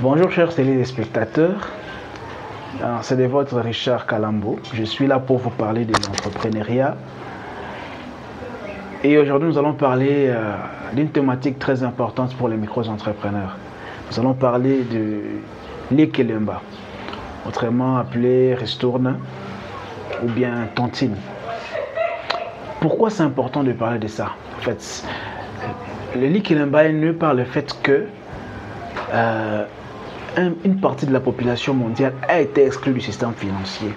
Bonjour chers téléspectateurs, c'est de votre Richard Kalambo. Je suis là pour vous parler de l'entrepreneuriat. Et aujourd'hui nous allons parler d'une thématique très importante pour les micro-entrepreneurs. Nous allons parler de l'Ikelemba, autrement appelé ristourne ou bien tontine. Pourquoi c'est important de parler de ça? En fait, le l'Ikelemba est né par le fait que une partie de la population mondiale a été exclue du système financier.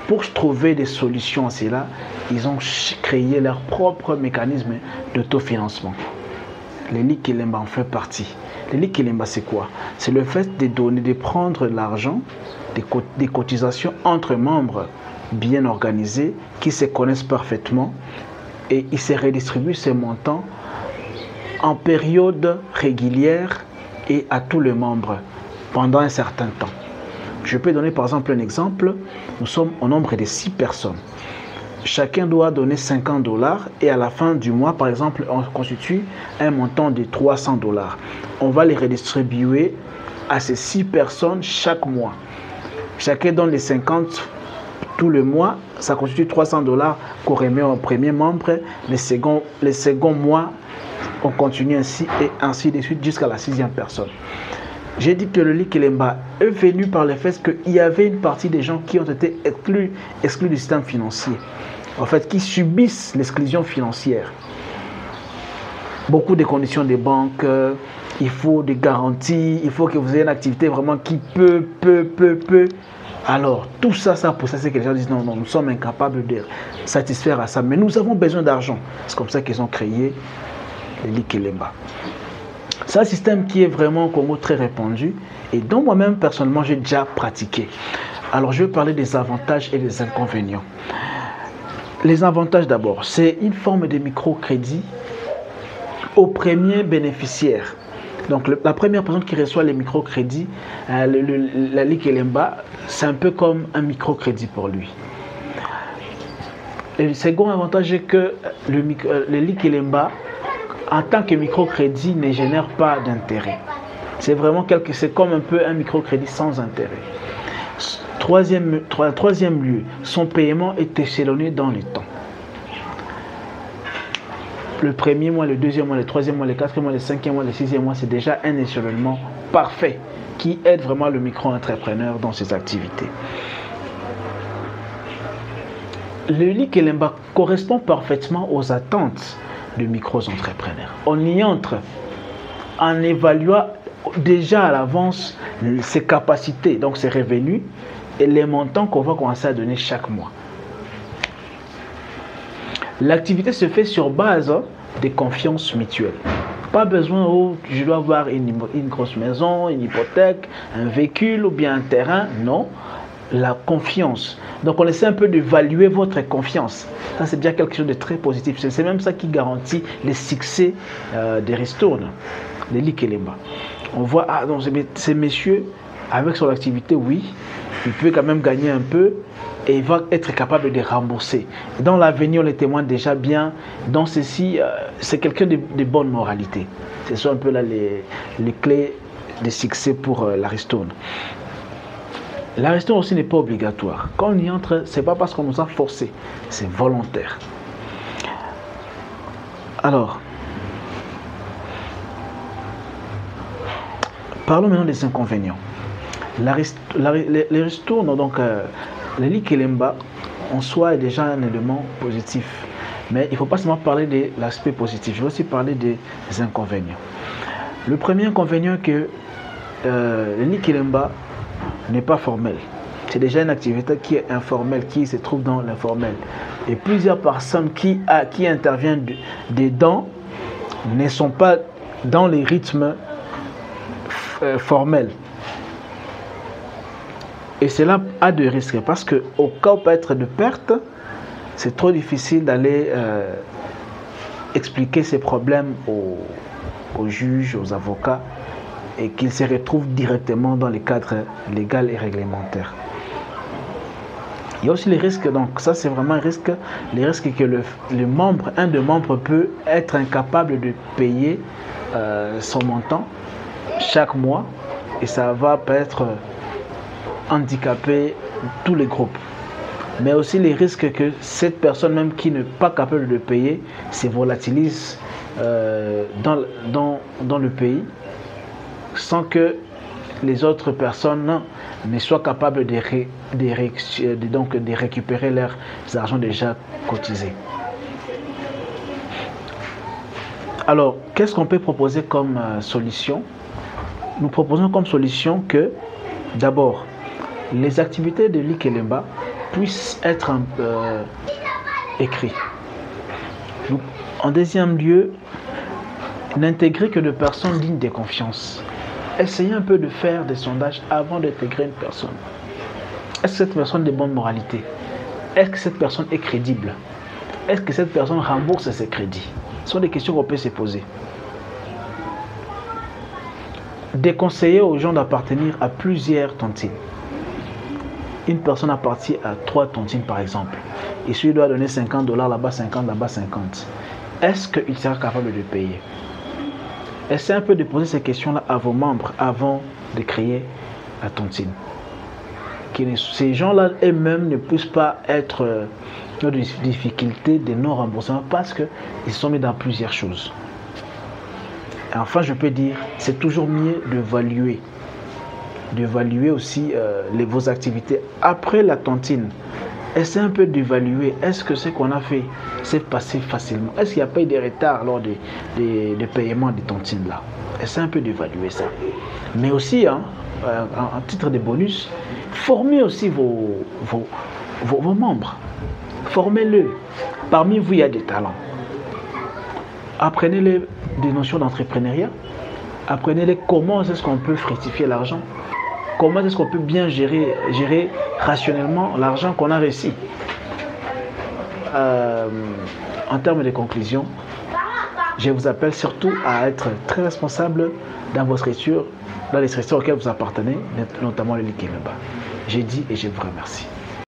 Pour trouver des solutions à cela, ils ont créé leur propre mécanisme d'autofinancement. Le l'Ikelemba en fait partie. Le l'Ikelemba, c'est quoi? C'est le fait de donner, de prendre l'argent, des cotisations entre membres bien organisés qui se connaissent parfaitement et ils se redistribuent ces montants en période régulière et à tous les membres pendant un certain temps. Je peux donner par exemple un exemple. Nous sommes au nombre de 6 personnes. Chacun doit donner 50 $ et à la fin du mois, par exemple, on constitue un montant de 300 $. On va les redistribuer à ces 6 personnes chaque mois. Chacun donne les 50 tout le mois, ça constitue 300 $ qu'on remet au premier membre. Les seconds mois, on continue ainsi et ainsi de suite jusqu'à la 6e personne. J'ai dit que le l'Ikelemba est venu par le fait qu'il y avait une partie des gens qui ont été exclus du système financier. En fait, qui subissent l'exclusion financière. Beaucoup de conditions des banques, il faut des garanties, il faut que vous ayez une activité vraiment qui peut. Alors, tout ça, ça pour ça, c'est que les gens disent non, nous sommes incapables de satisfaire à ça, mais nous avons besoin d'argent. C'est comme ça qu'ils ont créé le l'Ikelemba. C'est un système qui est vraiment au Congo très répandu et dont moi-même personnellement j'ai déjà pratiqué. Alors je vais parler des avantages et des inconvénients. Les avantages d'abord, c'est une forme de microcrédit au premier bénéficiaire. Donc la première personne qui reçoit les microcrédits, la l'Ikelemba, c'est un peu comme un microcrédit pour lui. Le second avantage est que le l'Ikelemba en tant que microcrédit ne génère pas d'intérêt. C'est vraiment c'est comme un peu un microcrédit sans intérêt. Troisième lieu, son paiement est échelonné dans le temps. Le premier mois, le deuxième mois, le troisième mois, le quatrième mois, le cinquième mois, le sixième mois, c'est déjà un échelonnement parfait qui aide vraiment le micro-entrepreneur dans ses activités. Le l'Ikelemba correspond parfaitement aux attentes de micro-entrepreneurs. On y entre en évaluant déjà à l'avance ses capacités, donc ses revenus et les montants qu'on va commencer à donner chaque mois. L'activité se fait sur base de confiance mutuelle. Pas besoin où je dois avoir une grosse maison, une hypothèque, un véhicule ou bien un terrain, non. La confiance. Donc on essaie un peu d'évaluer votre confiance. Ça c'est déjà quelque chose de très positif. C'est même ça qui garantit le succès des ristournes, des l'Ikelemba. On voit, donc ces messieurs, avec son activité, oui, il peut quand même gagner un peu et il va être capable de rembourser. Dans l'avenir, on les témoigne déjà bien. Dans ceci, c'est quelqu'un de bonne moralité. Ce sont un peu là les clés de succès pour la ristourne. La ristourne aussi n'est pas obligatoire. Quand on y entre, ce n'est pas parce qu'on nous a forcé, c'est volontaire. Alors, parlons maintenant des inconvénients. Les ristournes, donc le l'Ikelemba, en soi est déjà un élément positif. Mais il ne faut pas seulement parler de l'aspect positif, je vais aussi parler des inconvénients. Le premier inconvénient est que le l'Ikelemba n'est pas formel. C'est déjà une activité qui est informelle, qui se trouve dans l'informel. Et plusieurs personnes qui interviennent dedans ne sont pas dans les rythmes formels. Et cela a de risques parce qu'au cas peut-être de perte, c'est trop difficile d'aller expliquer ces problèmes aux juges, aux avocats, et qu'ils se retrouvent directement dans les cadres légaux et réglementaires. Il y a aussi les risques, donc ça c'est vraiment un risque, les risques que un des membres peut être incapable de payer son montant chaque mois et ça va peut-être handicaper tous les groupes. Mais aussi les risques que cette personne même qui n'est pas capable de payer se volatilise dans le pays sans que les autres personnes ne soient capables de récupérer leurs argent déjà cotisés. Alors, qu'est-ce qu'on peut proposer comme solution? Nous proposons comme solution que, d'abord, les activités de l'Ikelemba puissent être écrites. En deuxième lieu, n'intégrer que de personnes dignes de confiance. Essayez un peu de faire des sondages avant d'intégrer une personne. Est-ce que cette personne est de bonne moralité? Est-ce que cette personne est crédible? Est-ce que cette personne rembourse ses crédits? Ce sont des questions qu'on peut se poser. Déconseiller aux gens d'appartenir à plusieurs tontines. Une personne appartient à 3 tontines par exemple. Et celui doit donner $50 là-bas, 50 là-bas, 50. Est-ce qu'il sera capable de payer? Essayez un peu de poser ces questions-là à vos membres avant de créer la tontine. Que ces gens-là eux-mêmes ne puissent pas être dans des difficultés de non-remboursement parce qu'ils sont mis dans plusieurs choses. Et enfin, je peux dire, c'est toujours mieux d'évaluer aussi vos activités après la tontine. Essayez un peu d'évaluer, est-ce que ce qu'on a fait s'est passé facilement? Est-ce qu'il n'y a pas eu de retard lors des paiements des tontines là? Essayez un peu d'évaluer ça. Mais aussi, en titre de bonus, formez aussi vos membres. Formez-les. Parmi vous, il y a des talents. Apprenez-les des notions d'entrepreneuriat. Apprenez-les comment est-ce qu'on peut fructifier l'argent. Comment est-ce qu'on peut bien gérer rationnellement l'argent qu'on a reçu. En termes de conclusion, je vous appelle surtout à être très responsable dans vos structures, dans les structures auxquelles vous appartenez, notamment le l'Ikelemba. J'ai dit et je vous remercie.